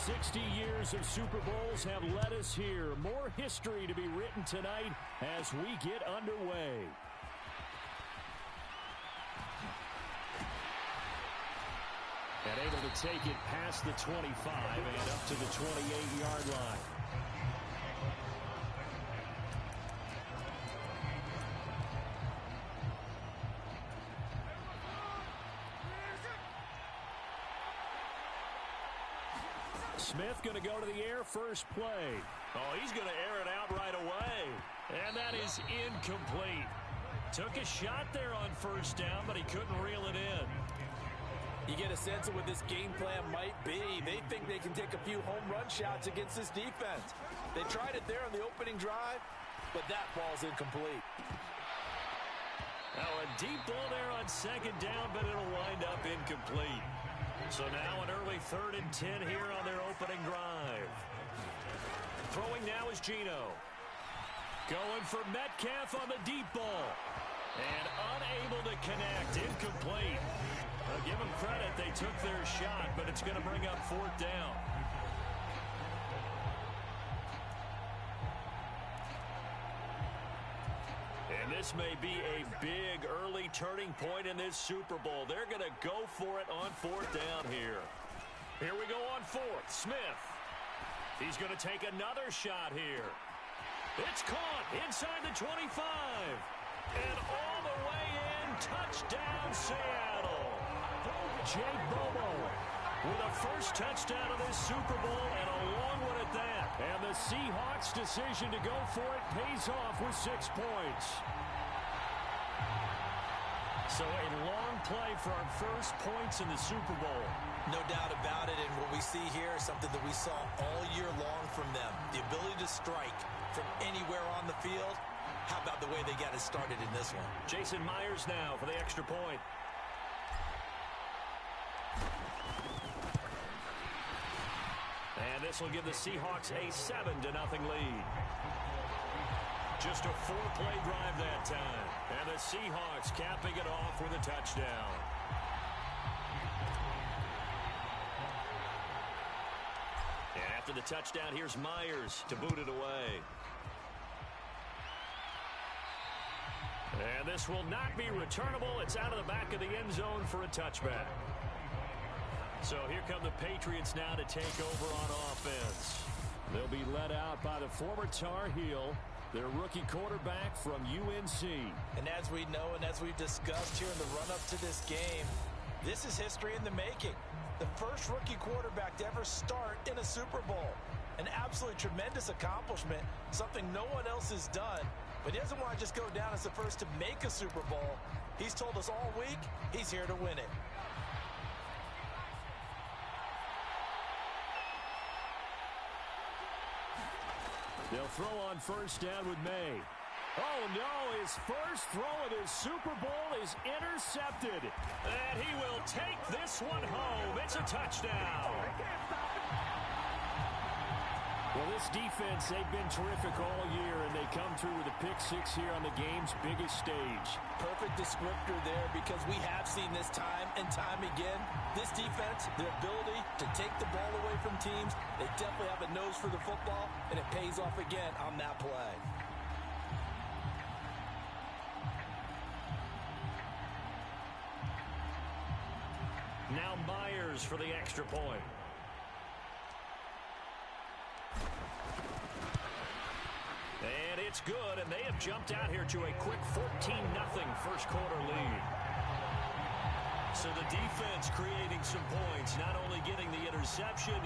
60 years of Super Bowls have led us here. More history to be written tonight as we get underway. And able to take it past the 25 and up to the 28-yard line. Smith going to go to the air first play. Oh, he's going to air it out right away. And that is incomplete. Took a shot there on first down, but he couldn't reel it in. You get a sense of what this game plan might be. They think they can take a few home run shots against this defense. They tried it there on the opening drive, but that ball's incomplete. Now a deep ball there on second down, but it'll wind up incomplete. So now an early 3rd and 10 here on their opening drive. Throwing now is Geno. Going for Metcalf on the deep ball. And unable to connect. Incomplete. Well, give them credit. They took their shot, but it's going to bring up 4th down. And this may be a big early turning point in this Super Bowl. They're going to go for it on 4th down here. Here we go on 4th. Smith. He's going to take another shot here. It's caught inside the 25. And all the way in. Touchdown, Seattle. Jake Bobo with a first touchdown of this Super Bowl, and a long one at that. And the Seahawks' decision to go for it pays off with 6 points. So a long play for our first points in the Super Bowl. No doubt about it, and what we see here is something that we saw all year long from them. The ability to strike from anywhere on the field. How about the way they got it started in this one? Jason Myers now for the extra point. And this will give the Seahawks a 7-0 lead. Just a 4-play drive that time. And the Seahawks capping it off with a touchdown. And after the touchdown, here's Myers to boot it away. And this will not be returnable. It's out of the back of the end zone for a touchback. So here come the Patriots now to take over on offense. They'll be led out by the former Tar Heel, their rookie quarterback from UNC. And as we know and as we've discussed here in the run-up to this game, this is history in the making. The first rookie quarterback to ever start in a Super Bowl. An absolutely tremendous accomplishment, something no one else has done. But he doesn't want to just go down as the first to make a Super Bowl. He's told us all week he's here to win it. They'll throw on first down with May. Oh, no, his first throw of his Super Bowl is intercepted. And he will take this one home. It's a touchdown. Well, this defense, they've been terrific all year, and they come through with a pick-6 here on the game's biggest stage. Perfect descriptor there, because we have seen this time and time again. This defense, their ability to take the ball away from teams, they definitely have a nose for the football, and it pays off again on that play. Now Myers for the extra point. And it's good, and they have jumped out here to a quick 14-0 first quarter lead. So the defense creating some points, not only getting the interception,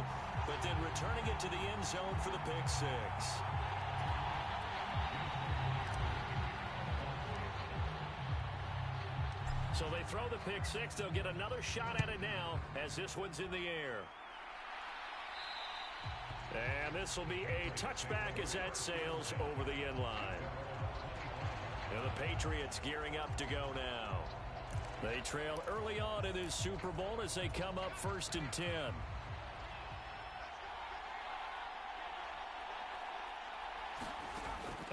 but then returning it to the end zone for the pick-6. So they throw the pick-6. They'll get another shot at it now as this one's in the air. And this will be a touchback as that sails over the end line. And the Patriots gearing up to go now. They trail early on in this Super Bowl as they come up 1st and 10.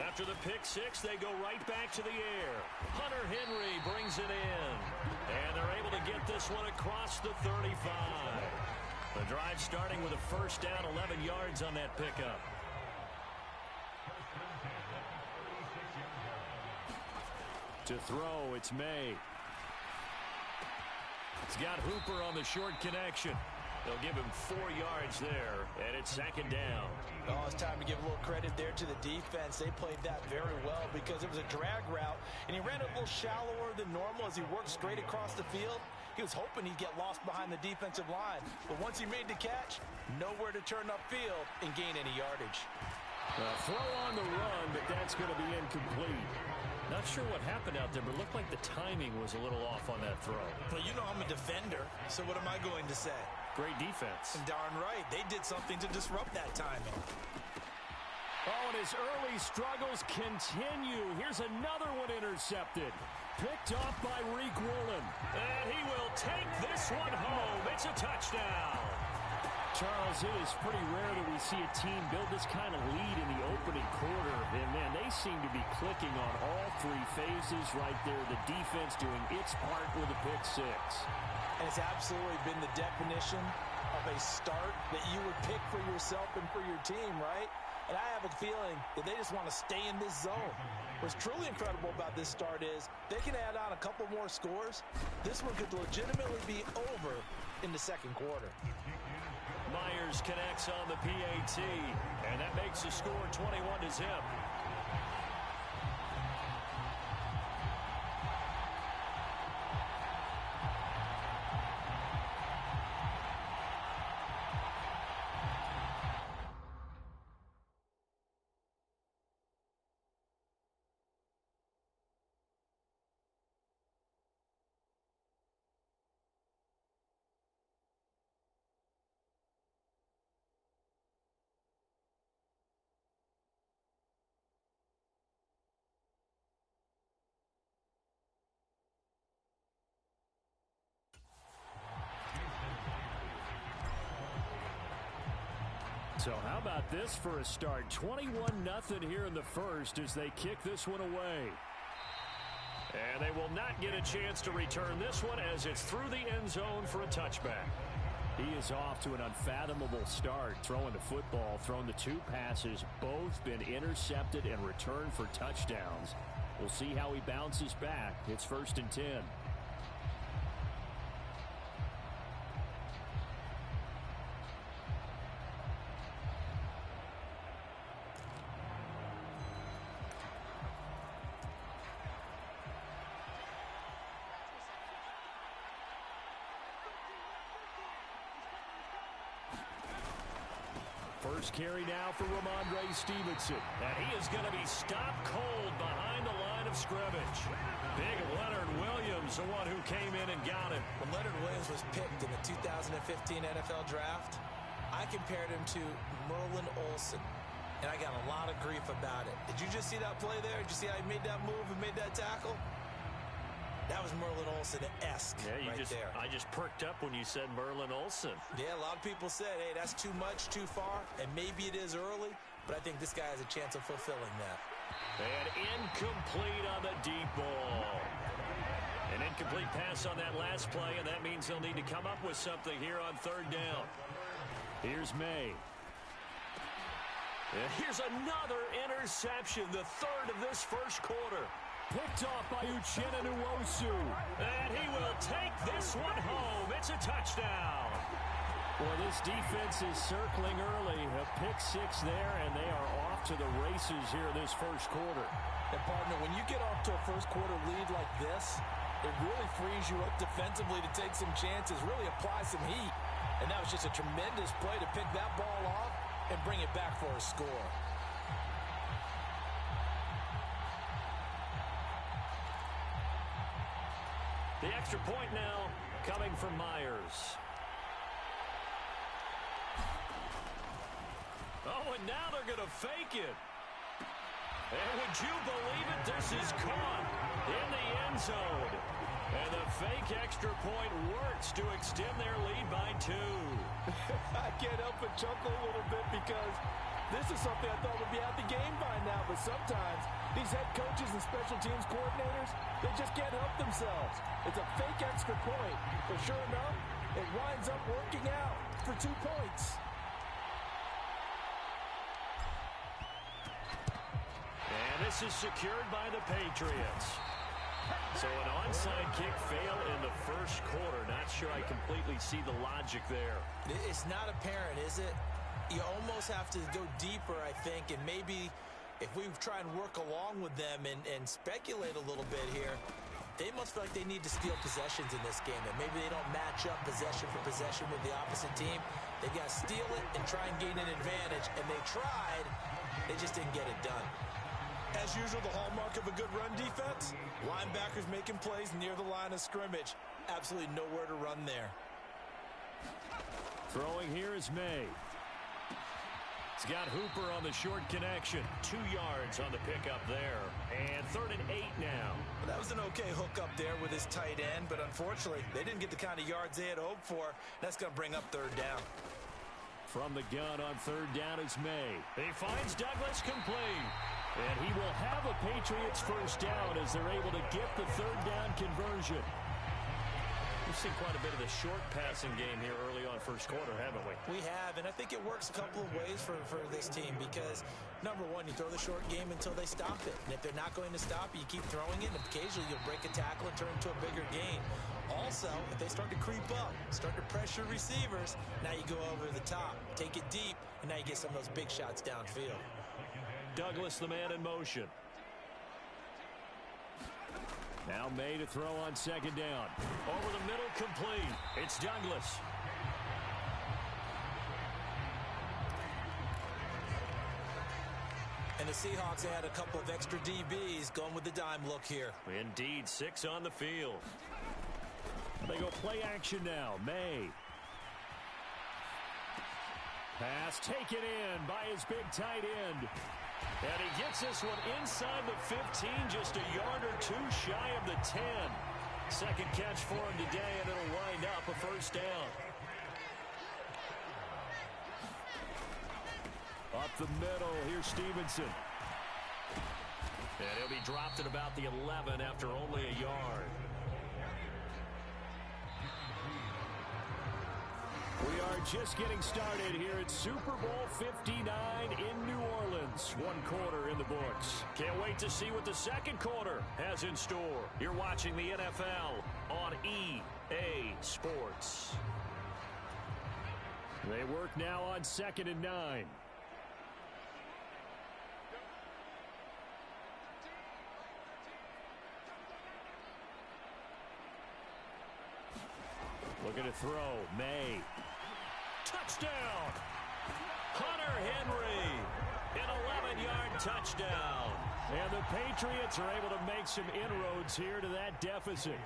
After the pick-6, they go right back to the air. Hunter Henry brings it in. And they're able to get this one across the 35. The drive starting with a first down, 11 yards on that pickup. To throw, it's May. It's got Hooper on the short connection. They'll give him 4 yards there, and it's second down. Oh, it's time to give a little credit there to the defense. They played that very well because it was a drag route, and he ran it a little shallower than normal as he worked straight across the field. He was hoping he'd get lost behind the defensive line, but once he made the catch, nowhere to turn upfield and gain any yardage. Throw on the run, but that's going to be incomplete. Not sure what happened out there, but it looked like the timing was a little off on that throw. Well, you know I'm a defender, so what am I going to say? Great defense. And darn right, they did something to disrupt that timing. Oh, and his early struggles continue. Here's another one intercepted. Picked off by Reek Woolen. And he will take this one home. It's a touchdown. Charles, it is pretty rare that we see a team build this kind of lead in the opening quarter. And, man, they seem to be clicking on all 3 phases right there. The defense doing its part with a pick 6. And it's absolutely been the definition of a start that you would pick for yourself and for your team, right? And I have a feeling that they just want to stay in this zone. What's truly incredible about this start is they can add on a couple more scores. This one could legitimately be over in the second quarter. Myers connects on the PAT, and that makes the score 21-0. So how about this for a start? 21-0 here in the first as they kick this one away. And they will not get a chance to return this one as it's through the end zone for a touchback. He is off to an unfathomable start, throwing the football, thrown the 2 passes, both been intercepted and returned for touchdowns. We'll see how he bounces back. It's 1st and 10. First carry now for Ramondre Stevenson. And he is going to be stopped cold behind the line of scrimmage. Big Leonard Williams, the one who came in and got him. When Leonard Williams was picked in the 2015 NFL Draft, I compared him to Merlin Olsen. And I got a lot of grief about it. Did you just see that play there? Did you see how he made that move and made that tackle? That was Merlin Olsen-esque there. I just perked up when you said Merlin Olsen. Yeah, a lot of people said, hey, that's too much, too far, and maybe it is early, but I think this guy has a chance of fulfilling that. And incomplete on the deep ball. An incomplete pass on that last play, and that means they'll need to come up with something here on 3rd down. Here's May. And here's another interception, the 3rd of this first quarter. Picked off by Uchenna Nwosu. And he will take this one home. It's a touchdown. Well, this defense is circling early. A pick 6 there, and they are off to the races here this first quarter. And, partner, when you get off to a first quarter lead like this, it really frees you up defensively to take some chances, really apply some heat. And that was just a tremendous play to pick that ball off and bring it back for a score. The extra point now coming from Myers. Oh, and now they're going to fake it. And would you believe it? This is caught in the end zone. And the fake extra point works to extend their lead by 2. I can't help but chuckle a little bit because this is something I thought would be out the game by now, but sometimes these head coaches and special teams coordinators, they just can't help themselves. It's a fake extra point, but sure enough, it winds up working out. for 2 points. And this is secured by the Patriots. So an onside kick fail in the first quarter. Not sure I completely see the logic there. It's not apparent, is it? You almost have to go deeper, I think, and maybe if we try and work along with them and speculate a little bit here, they must feel like they need to steal possessions in this game, and maybe they don't match up possession for possession with the opposite team. They got to steal it and try and gain an advantage, and they tried. They just didn't get it done. As usual, the hallmark of a good run defense, linebackers making plays near the line of scrimmage. Absolutely nowhere to run there. Throwing here is May. He's got Hooper on the short connection. 2 yards on the pickup there. And 3rd and 8 now. Well, that was an okay hook up there with his tight end, but unfortunately, they didn't get the kind of yards they had hoped for. That's going to bring up 3rd down. From the gun on 3rd down is May. He finds Douglas complete. And he will have a Patriots first down as they're able to get the 3rd down conversion. We've seen quite a bit of the short passing game here early on first quarter, haven't we? We have, and I think it works a couple of ways for this team because, number one, you throw the short game until they stop it. And if they're not going to stop it, you keep throwing it, and occasionally you'll break a tackle and turn it into a bigger gain. Also, if they start to creep up, start to pressure receivers, now you go over the top, take it deep, and now you get some of those big shots downfield. Douglas, the man in motion. Now May to throw on 2nd down. Over the middle, complete. It's Douglas. And the Seahawks add a couple of extra DBs going with the dime look here. Indeed, 6 on the field. They go play action now. May. Pass taken in by his big tight end. And he gets this one inside the 15, just a yard or 2 shy of the 10. Second catch for him today, and it'll wind up a first down. Up the middle, here's Stevenson. And he'll be dropped at about the 11 after only a yard. We are just getting started here at Super Bowl 59 in New Orleans. 1 quarter in the books. Can't wait to see what the second quarter has in store. You're watching the NFL on EA Sports. They work now on 2nd and 9. Looking to throw. May. Touchdown! Hunter Henry. An 11-yard touchdown. And the Patriots are able to make some inroads here to that deficit.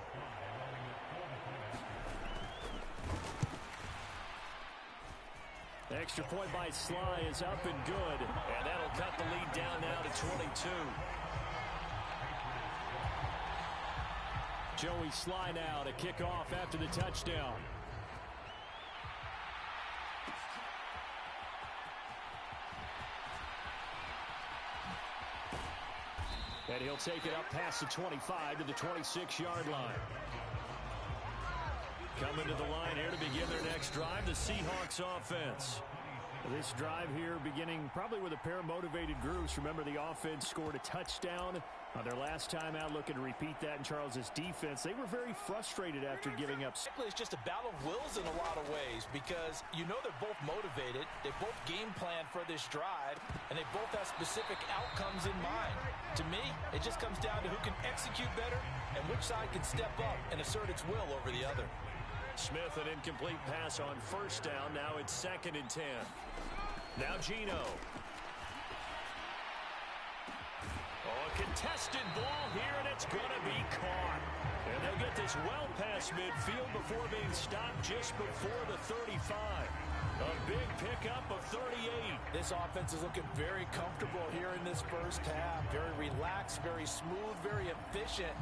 Extra point by Sly is up and good. And that'll cut the lead down now to 22. Joey Sly now to kick off after the touchdown. And he'll take it up past the 25 to the 26-yard line. Coming to the line here to begin their next drive, the Seahawks offense. This drive here beginning probably with a pair of motivated groups. Remember, the offense scored a touchdown on their last time out, looking to repeat that in Charles's defense. They were very frustrated after giving up. It's just a battle of wills in a lot of ways because you know they're both motivated. They both game plan for this drive, and they both have specific outcomes in mind. To me, it just comes down to who can execute better and which side can step up and assert its will over the other. Smith, an incomplete pass on first down. Now it's 2nd and 10. Now Gino. Oh, a contested ball here, and it's going to be caught. And they'll get this well past midfield before being stopped just before the 35. A big pickup of 38. This offense is looking very comfortable here in this first half. Very relaxed, very smooth, very efficient.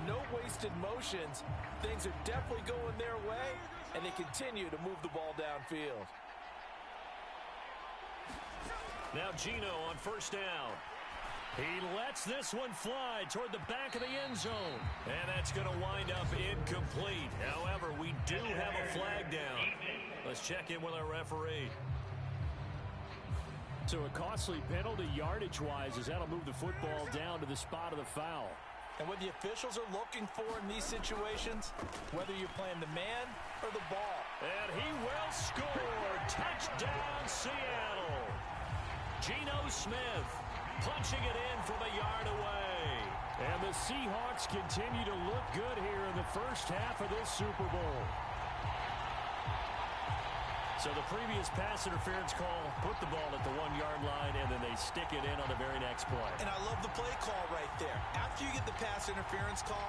No wasted motions. Things are definitely going their way, and they continue to move the ball downfield. Now Gino on first down. He lets this one fly toward the back of the end zone. And that's going to wind up incomplete. However, we do have a flag down. Let's check in with our referee. So a costly penalty yardage-wise as that'll move the football down to the spot of the foul. And what the officials are looking for in these situations, whether you're playing the man or the ball. And he will score. Touchdown, Seattle. Geno Smith punching it in from a yard away. And the Seahawks continue to look good here in the first half of this Super Bowl. So the previous pass interference call put the ball at the 1-yard line, and then they stick it in on the very next play. And I love the play call right there. After you get the pass interference call,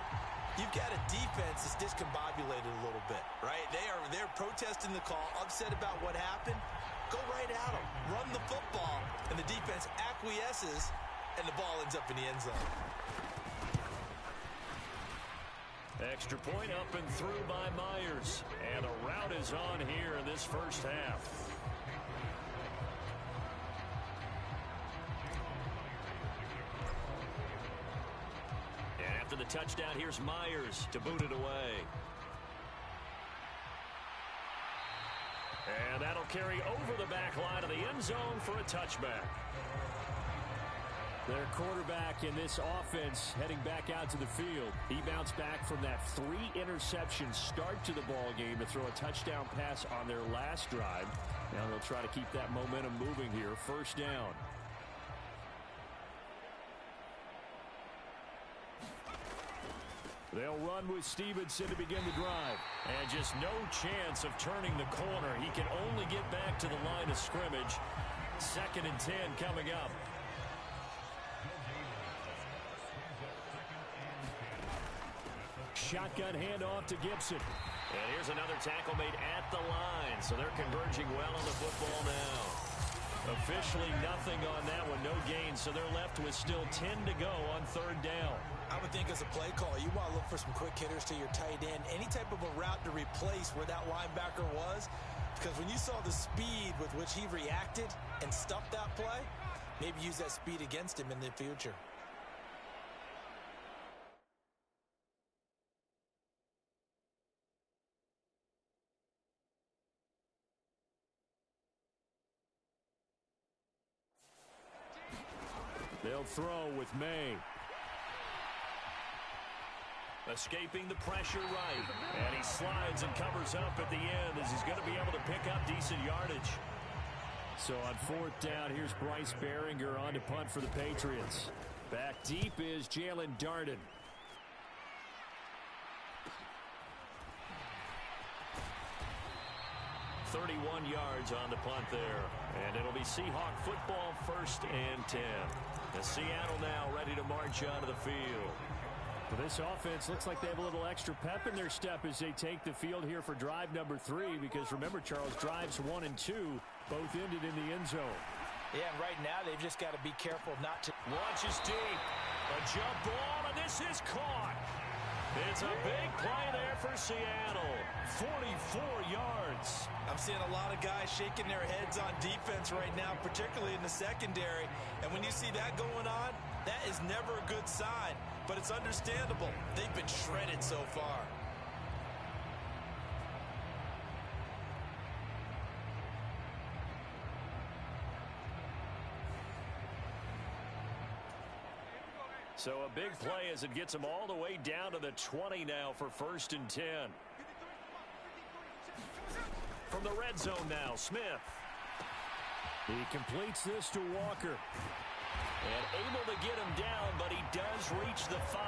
you've got a defense that's discombobulated a little bit, right? They're protesting the call, upset about what happened. Go right at them. Run the football, and the defense acquiesces, and the ball ends up in the end zone. Extra point up and through by Myers. And the route is on here in this first half. And after the touchdown, here's Myers to boot it away. And that'll carry over the back line of the end zone for a touchback. Their quarterback in this offense heading back out to the field. He bounced back from that 3-interception start to the ball game to throw a touchdown pass on their last drive. Now they'll try to keep that momentum moving here. First down. They'll run with Stevenson to begin the drive. And just no chance of turning the corner. He can only get back to the line of scrimmage. 2nd and 10 coming up. Shotgun handoff to Gibson. And here's another tackle made at the line. So they're converging well on the football now. Officially nothing on that one. No gain. So they're left with still 10 to go on 3rd down. I would think as a play call, you want to look for some quick hitters to your tight end. Any type of a route to replace where that linebacker was. Because when you saw the speed with which he reacted and stuffed that play, maybe use that speed against him in the future. They'll throw with May. Escaping the pressure right. And he slides and covers up at the end as he's going to be able to pick up decent yardage. So on 4th down, here's Bryce Behringer on to punt for the Patriots. Back deep is Jalen Darden. .31 yards on the punt there. And it'll be Seahawk football 1st and 10. And Seattle now ready to march onto the field. Well, this offense looks like they have a little extra pep in their step as they take the field here for drive number 3. Because remember, Charles, drives 1 and 2 both ended in the end zone. Yeah, and right now they've just got to be careful not to. Launches deep. A jump ball, and this is caught. It's a big play there for Seattle. 44 yards. I'm seeing a lot of guys shaking their heads on defense right now, particularly in the secondary. And when you see that going on, that is never a good sign. But it's understandable. They've been shredded so far. So a big play as it gets them all the way down to the 20 now for 1st and 10. From the red zone now, Smith. He completes this to Walker. And able to get him down, but he does reach the 5.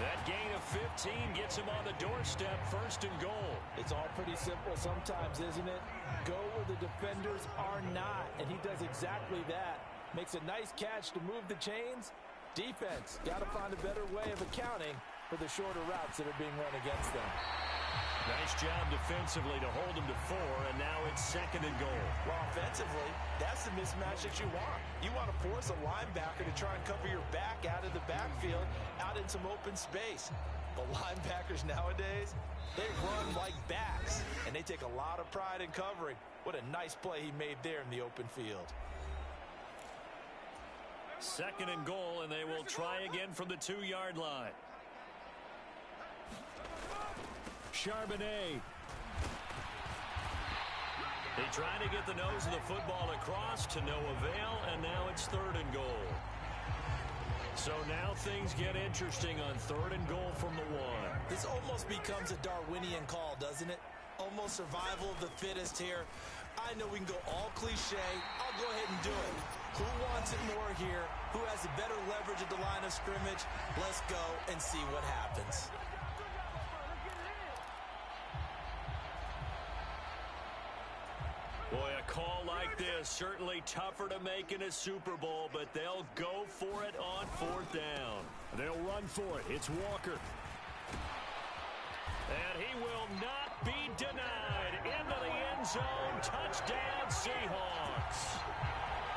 That gain of 15 gets him on the doorstep, 1st and goal. It's all pretty simple sometimes, isn't it? Go where the defenders are not, and he does exactly that. Makes a nice catch to move the chains. Defense, got to find a better way of accounting for the shorter routes that are being run against them. Nice job defensively to hold him to 4, and now it's 2nd and goal. Well, offensively, that's the mismatch that you want. You want to force a linebacker to try and cover your back out of the backfield, out in some open space. But linebackers nowadays, they run like backs, and they take a lot of pride in covering. What a nice play he made there in the open field. 2nd and goal, and they will try again from the 2-yard line. Charbonnet. He trying to get the nose of the football across to no avail, and now it's 3rd and goal. So now things get interesting on 3rd and goal from the 1. This almost becomes a Darwinian call, doesn't it? Almost survival of the fittest here. I know we can go all cliche. I'll go ahead and do it. Who wants it more here? Who has the better leverage at the line of scrimmage? Let's go and see what happens. Boy, a call like this, certainly tougher to make in a Super Bowl, but they'll go for it on 4th down. They'll run for it. It's Walker. And he will not be denied. Into the end zone. Touchdown, Seahawks.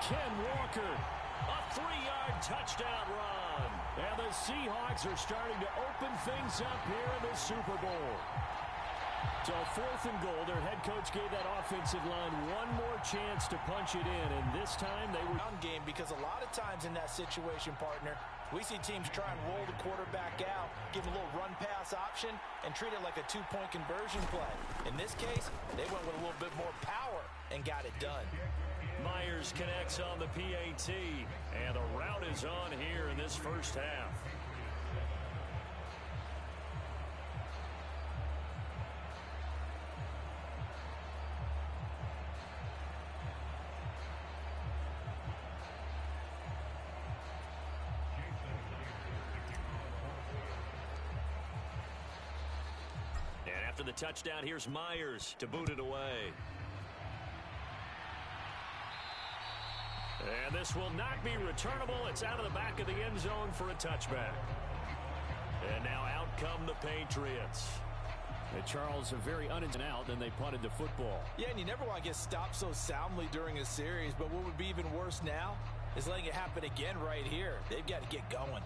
Ken Walker. A 3-yard touchdown run. And the Seahawks are starting to open things up here in the Super Bowl. So 4th and goal, their head coach gave that offensive line one more chance to punch it in, and this time they were on game, because a lot of times in that situation, partner, we see teams try and roll the quarterback out, give him a little run-pass option, and treat it like a 2-point conversion play. In this case, they went with a little bit more power and got it done. Myers connects on the PAT, and the route is on here in this first half. After the touchdown, here's Myers to boot it away. And this will not be returnable. It's out of the back of the end zone for a touchback. And now out come the Patriots. And Charles, a very unintentional out, and they punted the football. Yeah, and you never want to get stopped so soundly during a series, but what would be even worse now is letting it happen again right here. They've got to get going.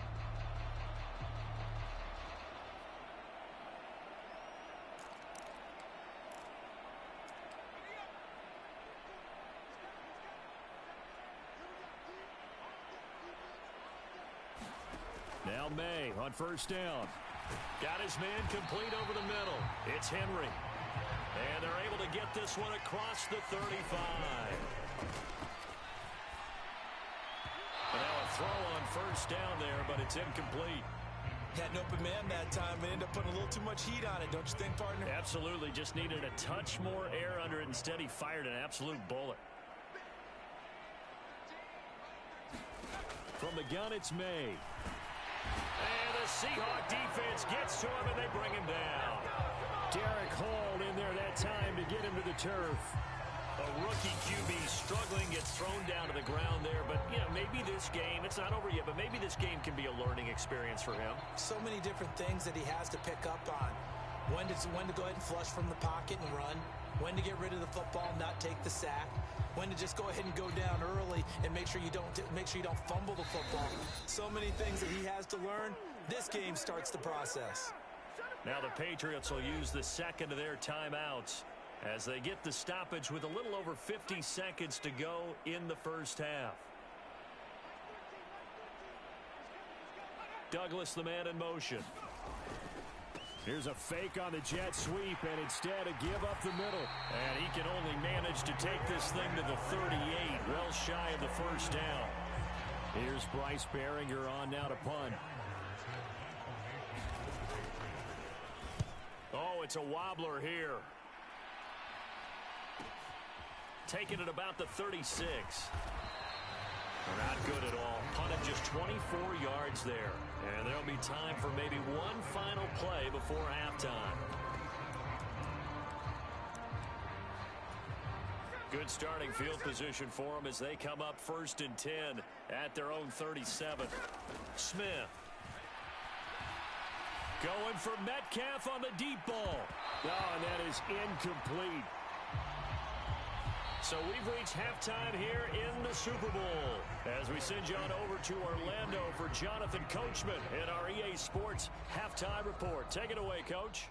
Now May on 1st down. Got his man complete over the middle. It's Henry. And they're able to get this one across the 35. And now a throw on 1st down there, but it's incomplete. Had an open man that time and ended up putting a little too much heat on it, don't you think, partner? Absolutely. Just needed a touch more air under it. Instead, he fired an absolute bullet. From the gun, it's May. And the Seahawk defense gets to him, and they bring him down. Derek Hall in there that time to get him to the turf. A rookie QB struggling, gets thrown down to the ground there. But, you know, maybe this game, it's not over yet, but maybe this game can be a learning experience for him. So many different things that he has to pick up on. When to go ahead and flush from the pocket and run. When to get rid of the football and not take the sack. When to just go ahead and go down early and make sure you don't fumble the football. So many things that he has to learn. This game starts the process. Now the Patriots will use the second of their timeouts as they get the stoppage with a little over 50 seconds to go in the first half. Douglas, the man in motion. Here's a fake on the jet sweep, and instead a give up the middle. And he can only manage to take this thing to the 38, well shy of the first down. Here's Bryce Behringer on now to punt. Oh, it's a wobbler here. Taking it about the 36. Not good at all. Punted just 24 yards there. And there'll be time for maybe one final play before halftime. Good starting field position for them as they come up 1st and 10 at their own 37. Smith. Going for Metcalf on the deep ball. Oh, and that is incomplete. So we've reached halftime here in the Super Bowl as we send you on over to Orlando for Jonathan Coachman in our EA Sports Halftime Report. Take it away, Coach.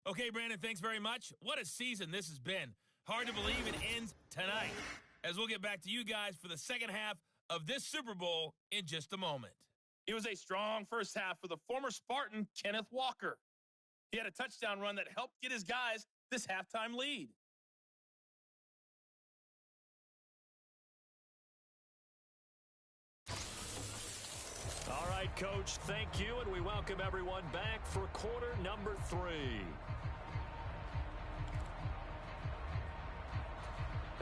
Okay, Brandon, thanks very much. What a season this has been. Hard to believe it ends tonight, as we'll get back to you guys for the second half of this Super Bowl in just a moment. It was a strong first half for the former Spartan, Kenneth Walker. He had a touchdown run that helped get his guys this halftime lead. All right, Coach, thank you, and we welcome everyone back for quarter number 3.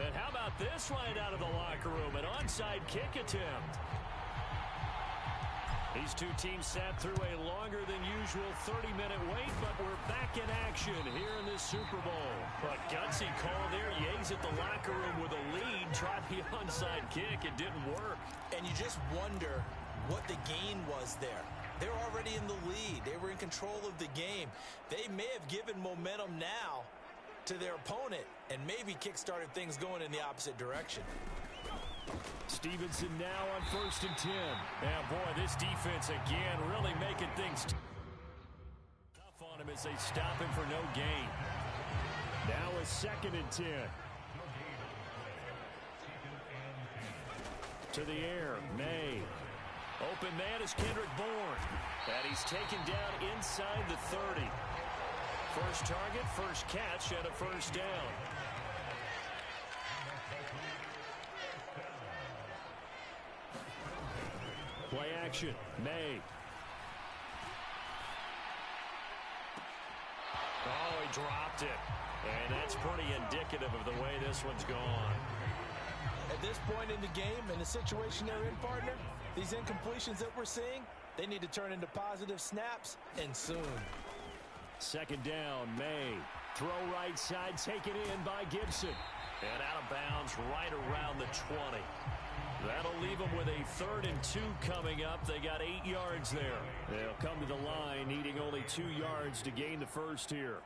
And how about this right out of the locker room? An onside kick attempt. These two teams sat through a longer than usual 30-minute wait, but we're back in action here in this Super Bowl. A gutsy call there. Yates at the locker room with a lead. Tried the onside kick. It didn't work. And you just wonder what the gain was there. They're already in the lead. They were in control of the game. They may have given momentum now to their opponent and maybe kick-started things going in the opposite direction. Stevenson now on 1st and 10. Yeah, boy, this defense again really making things tough on him as they stop him for no gain. Now a 2nd and 10. To the air, May. Open man is Kendrick Bourne. And he's taken down inside the 30. First target, first catch, and a first down. Play action, May. Oh, he dropped it. And that's pretty indicative of the way this one's gone. At this point in the game, in the situation they're in, partner, these incompletions that we're seeing, they need to turn into positive snaps, and soon. 2nd down, May. Throw right side, taken in by Gibson. And out of bounds right around the 20. That'll leave them with a 3rd and 2 coming up. They got 8 yards there. They'll come to the line, needing only 2 yards to gain the first here.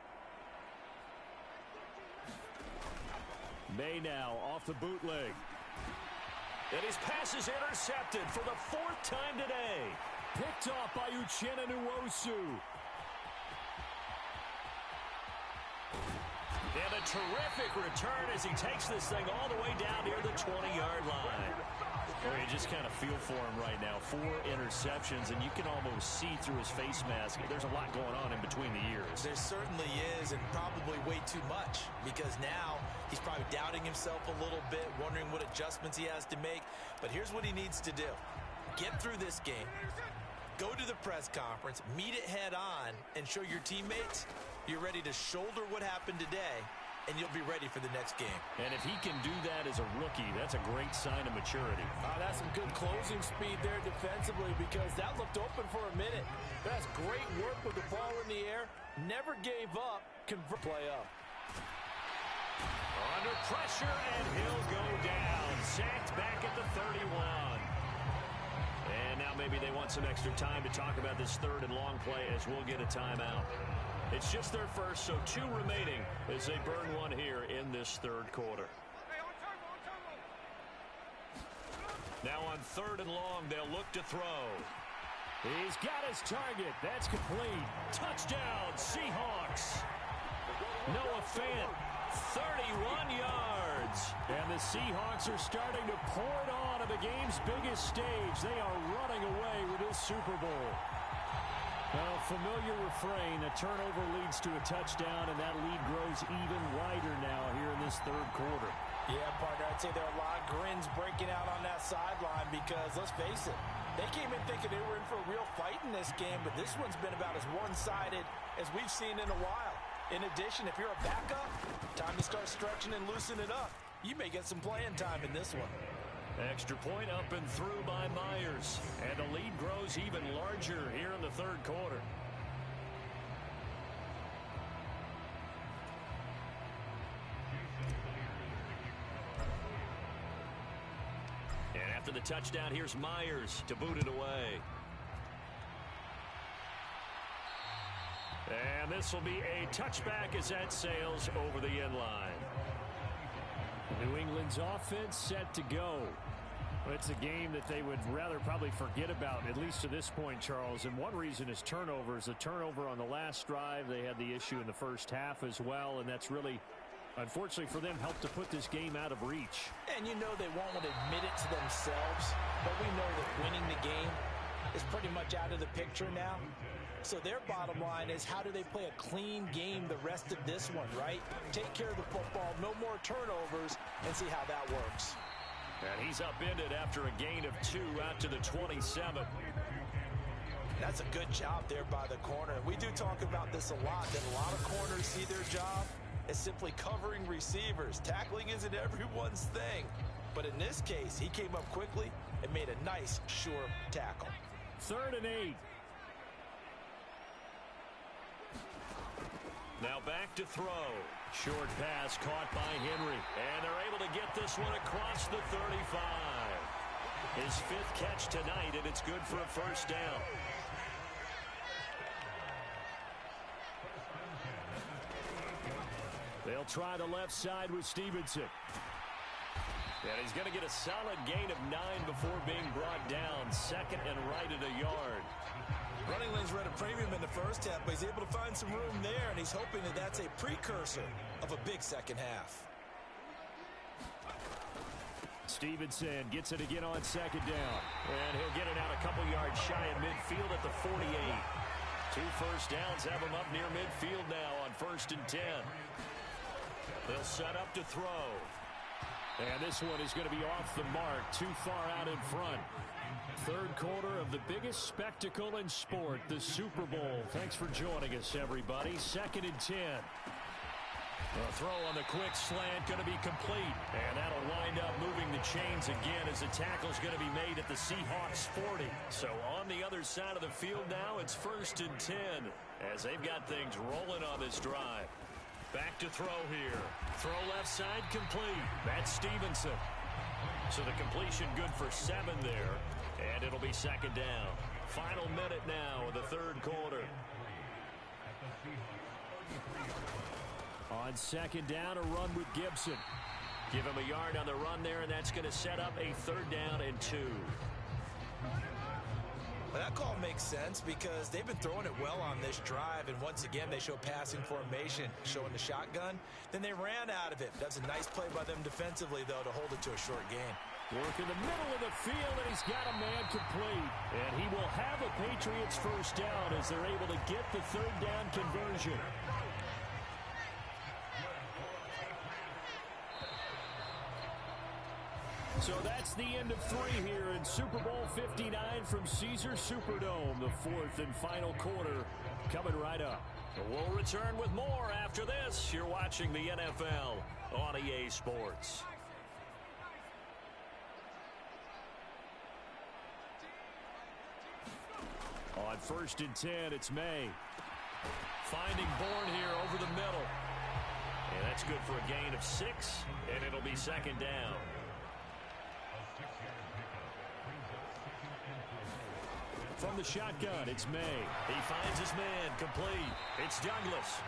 May now off the bootleg. And his pass is intercepted for the 4th time today. Picked off by Uchenna Nwosu. And a terrific return as he takes this thing all the way down near the 20-yard line. Well, you just kind of feel for him right now. 4 interceptions, and you can almost see through his face mask. There's a lot going on in between the ears. There certainly is, and probably way too much, because now he's probably doubting himself a little bit, wondering what adjustments he has to make. But here's what he needs to do. Get through this game. Go to the press conference, meet it head on, and show your teammates you're ready to shoulder what happened today, and you'll be ready for the next game. And if he can do that as a rookie, that's a great sign of maturity. That's some good closing speed there defensively, because that looked open for a minute. That's great work with the ball in the air. Never gave up. Play up. Under pressure, and he'll go down. Sacked back at the 31. And now maybe they want some extra time to talk about this 3rd and long play as we'll get a timeout. It's just their first, so 2 remaining as they burn one here in this 3rd quarter. Now on 3rd and long, they'll look to throw. He's got his target. That's complete. Touchdown, Seahawks. Noah Fant, 31 yards. And the Seahawks are starting to pour it on at the game's biggest stage. They are running away with this Super Bowl. Well, familiar refrain, a turnover leads to a touchdown, and that lead grows even wider now here in this 3rd quarter. Yeah, partner, I'd say there are a lot of grins breaking out on that sideline because, let's face it, they came in thinking they were in for a real fight in this game, but this one's been about as one-sided as we've seen in a while. In addition, if you're a backup, time to start stretching and loosening it up. You may get some playing time in this one. Extra point up and through by Myers. And the lead grows even larger here in the 3rd quarter. And after the touchdown, here's Myers to boot it away. And this will be a touchback as that sails over the end line. New England's offense set to go. It's a game that they would rather probably forget about, at least to this point, Charles. And one reason is turnovers. A turnover on the last drive. They had the issue in the first half as well, and that's really, unfortunately for them, helped to put this game out of reach. And you know they won't admit it to themselves, but we know that winning the game is pretty much out of the picture now. So their bottom line is, how do they play a clean game the rest of this one, right? Take care of the football, no more turnovers, and see how that works. And he's upended after a gain of 2 out to the 27. That's a good job there by the corner. We do talk about this a lot, that a lot of corners see their job as simply covering receivers. Tackling isn't everyone's thing. But in this case, he came up quickly and made a nice, sure tackle. 3rd and 8. Now back to throw. Short pass caught by Henry. And they're able to get this one across the 35. His 5th catch tonight, and it's good for a first down. They'll try the left side with Stevenson. And he's going to get a solid gain of 9 before being brought down. 2nd and right at a yard. Running lanes were at a premium in the first half, but he's able to find some room there, and he's hoping that that's a precursor of a big second half. Stevenson gets it again on 2nd down. And he'll get it out a couple yards shy of midfield at the 48. 2 first downs have him up near midfield now on 1st and 10. They'll set up to throw. And this one is going to be off the mark, too far out in front. 3rd quarter of the biggest spectacle in sport, the Super Bowl. Thanks for joining us, everybody. 2nd and 10. A throw on the quick slant going to be complete. And that'll wind up moving the chains again as the tackle's going to be made at the Seahawks 40. So on the other side of the field now, it's 1st and 10 as they've got things rolling on this drive. Back to throw here. Throw left side complete. That's Stevenson. So the completion good for 7 there. And it'll be 2nd down. Final minute now of the 3rd quarter. On 2nd down, a run with Gibson. Give him a yard on the run there, and that's going to set up a 3rd down and 2. Well, that call makes sense because they've been throwing it well on this drive, and once again they show passing formation, showing the shotgun. Then they ran out of it. That's a nice play by them defensively, though, to hold it to a short gain. Work in the middle of the field, and he's got a man complete. And he will have a Patriots first down as they're able to get the 3rd down conversion. So that's the end of 3 here in Super Bowl 59 from Caesars Superdome. The 4th and final quarter coming right up. We'll return with more after this. You're watching the NFL on EA Sports. On 1st and 10, it's May. Finding Bourne here over the middle. And that's good for a gain of 6, and it'll be 2nd down. From the shotgun, it's May. He finds his man, complete. It's Douglas.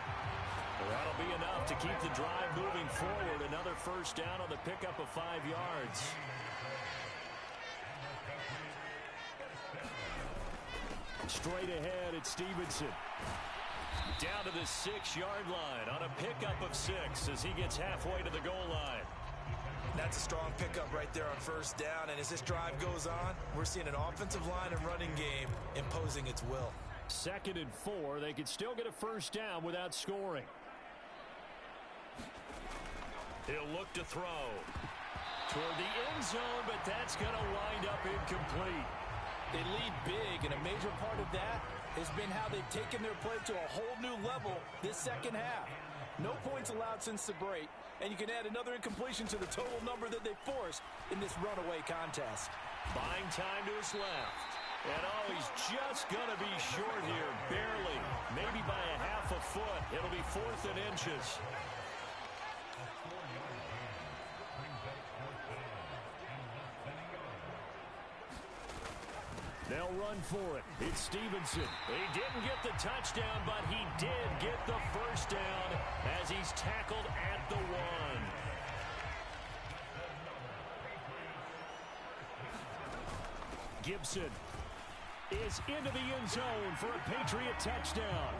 That'll be enough to keep the drive moving forward. Another first down on the pickup of 5 yards. Straight ahead, it's Stevenson. Down to the 6-yard line on a pickup of 6 as he gets halfway to the goal line. That's a strong pickup right there on 1st down, and as this drive goes on, we're seeing an offensive line and running game imposing its will. 2nd and 4, they could still get a first down without scoring. He'll look to throw toward the end zone, but that's going to wind up incomplete. They lead big, and a major part of that has been how they've taken their play to a whole new level this second half. No points allowed since the break, and you can add another incompletion to the total number that they forced in this runaway contest. Buying time to his left. And oh, he's just going to be short here, barely. Maybe by a half a foot. It'll be 4th and inches. They'll run for it. It's Stevenson. He didn't get the touchdown, but he did get the first down as he's tackled at the 1. Gibson is into the end zone for a Patriot touchdown.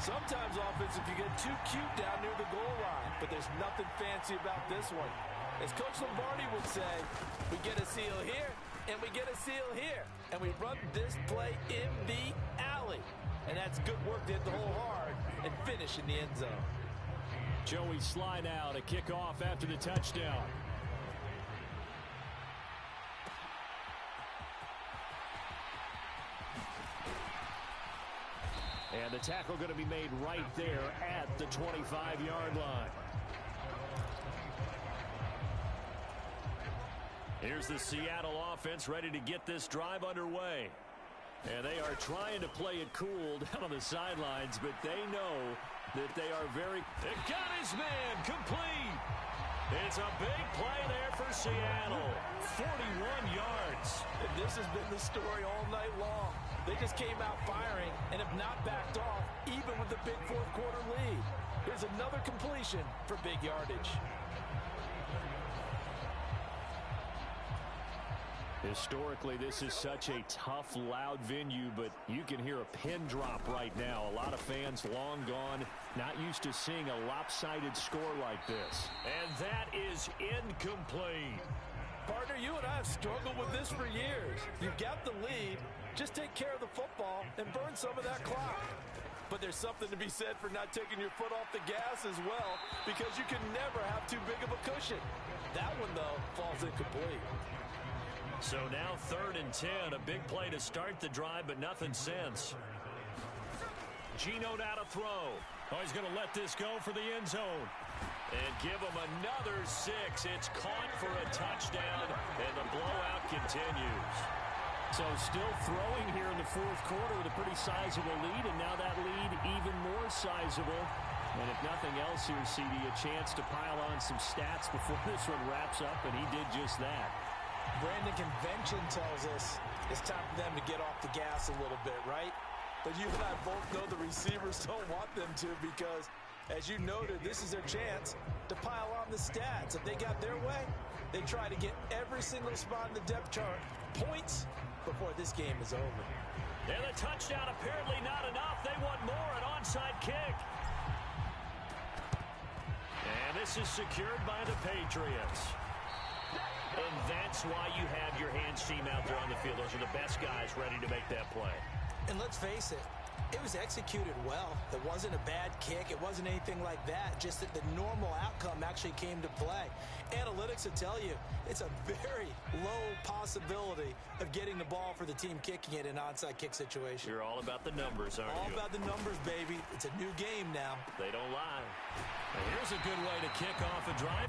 Sometimes offense, if you get too cute down near the goal line, but there's nothing fancy about this one. As Coach Lombardi would say, we get a seal here, and we get a seal here. And we run this play in the that's good work to hit the hole hard and finish in the end zone. Joey Sly now to kick off after the touchdown. And the tackle going to be made right there at the 25-yard line. Here's the Seattle offense ready to get this drive underway. And they are trying to play it cool down on the sidelines, but they know that they are very... It got his man complete. It's a big play there for Seattle. 41 yards. And this has been the story all night long. They just came out firing and have not backed off, even with the big fourth quarter lead. Here's another completion for big yardage. Historically, this is such a tough, loud venue, but you can hear a pin drop right now. A lot of fans long gone, not used to seeing a lopsided score like this. And that is incomplete. Partner, you and I have struggled with this for years. You've got the lead. Just take care of the football and burn some of that clock. But there's something to be said for not taking your foot off the gas as well, because you can never have too big of a cushion. That one, though, falls incomplete. So now 3rd and 10, a big play to start the drive, but nothing since. Geno now to throw. Oh, he's going to let this go for the end zone. And give him another 6. It's caught for a touchdown, and the blowout continues. So still throwing here in the fourth quarter with a pretty sizable lead, and now that lead even more sizable. And if nothing else here, CD, a chance to pile on some stats before this one wraps up, and he did just that. Brandon, convention tells us it's time for them to get off the gas a little bit, right? But you and I both know the receivers don't want them to, because, as you noted, this is their chance to pile on the stats. If they got their way, they try to get every single spot in the depth chart points before this game is over. And the touchdown apparently not enough. They want more, an onside kick. And this is secured by the Patriots. And that's why you have your hands team out there on the field. Those are the best guys ready to make that play. And let's face it, it was executed well. It wasn't a bad kick. It wasn't anything like that. Just that the normal outcome actually came to play. Analytics will tell you it's a very low possibility of getting the ball for the team kicking it in an onside kick situation. You're all about the numbers, aren't all you? All about the numbers, baby. It's a new game now. They don't lie. And here's a good way to kick off a drive.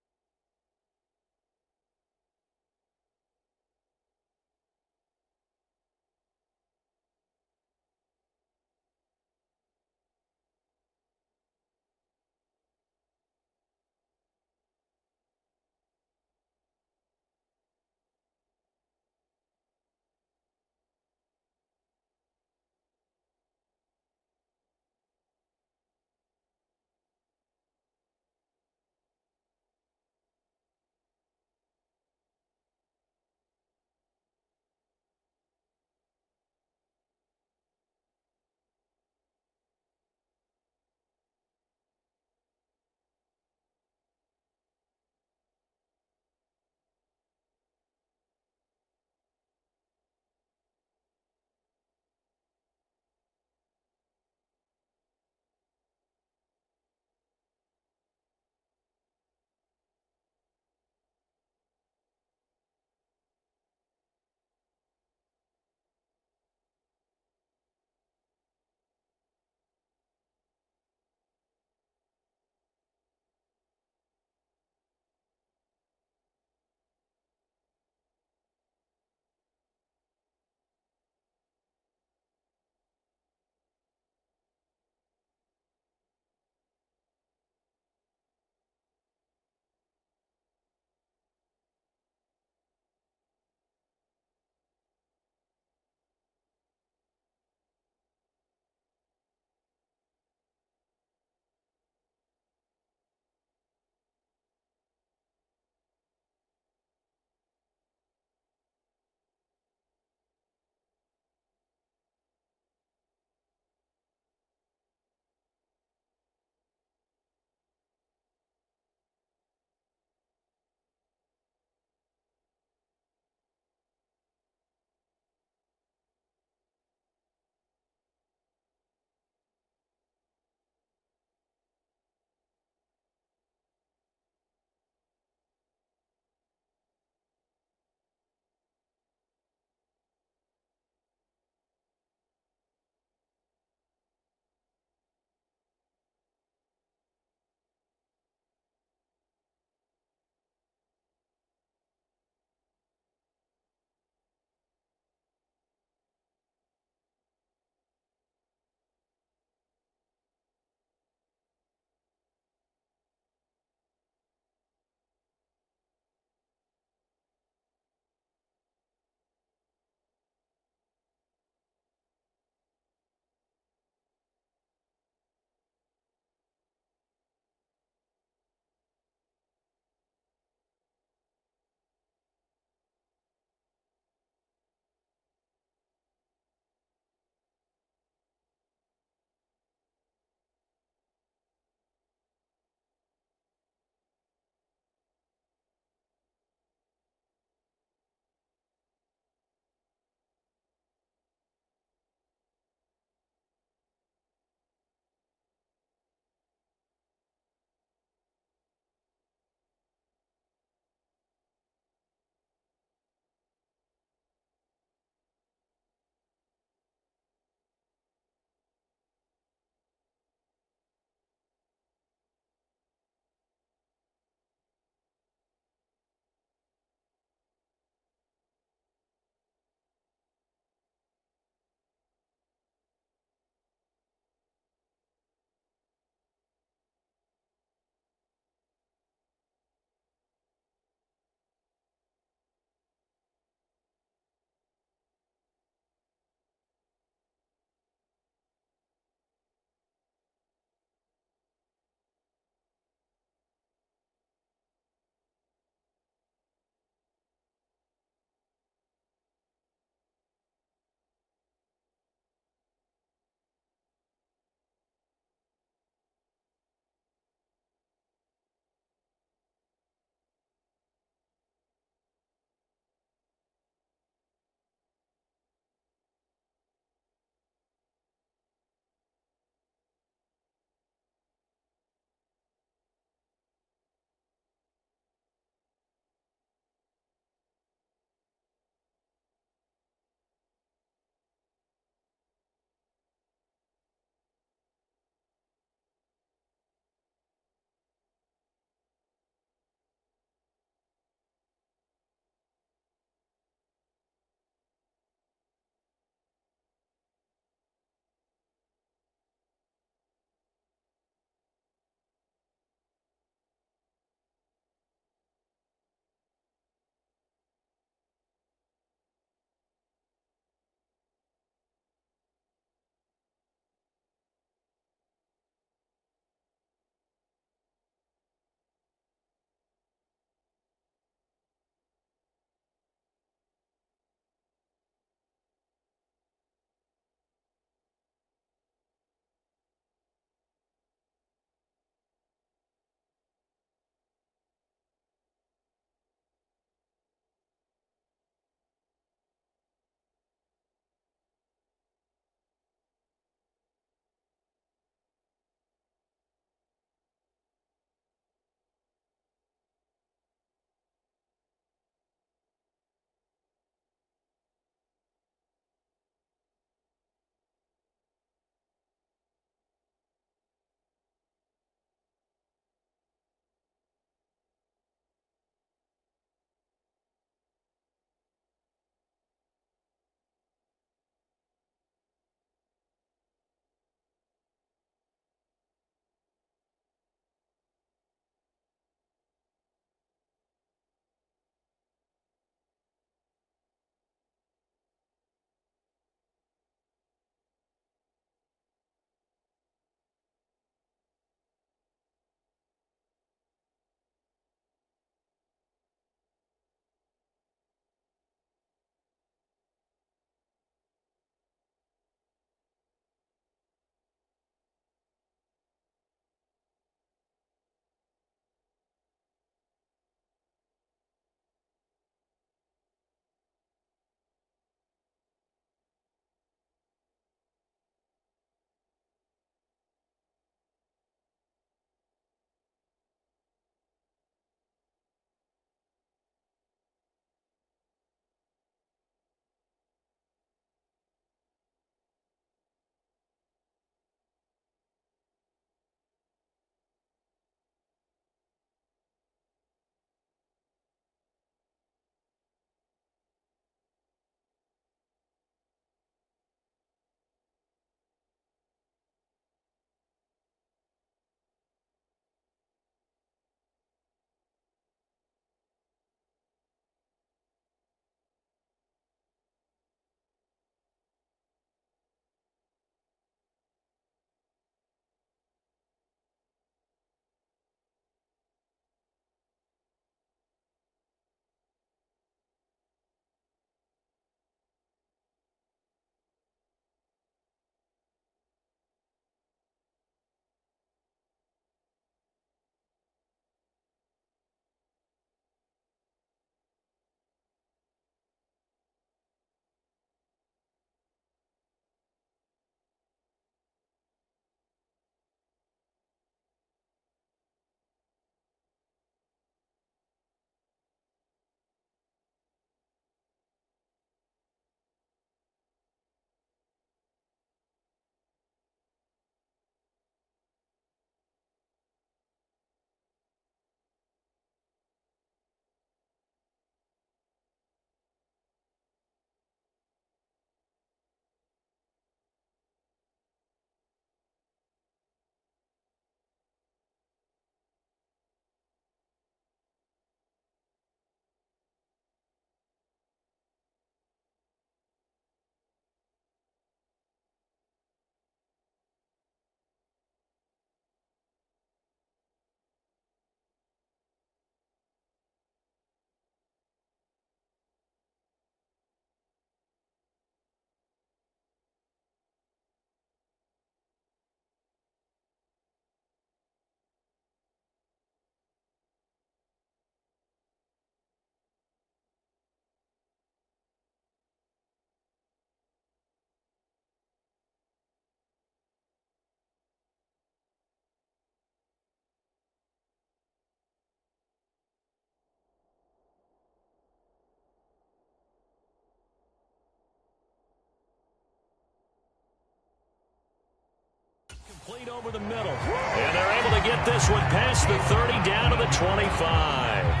over the middle. And they're able to get this one past the 30 down to the 25.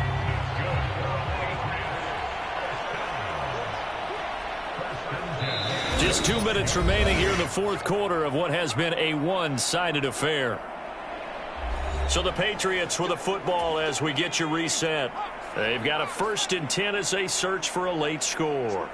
Just 2 minutes remaining here in the fourth quarter of what has been a one-sided affair. So the Patriots with the football as we get you reset. They've got a 1st and 10 as they search for a late score.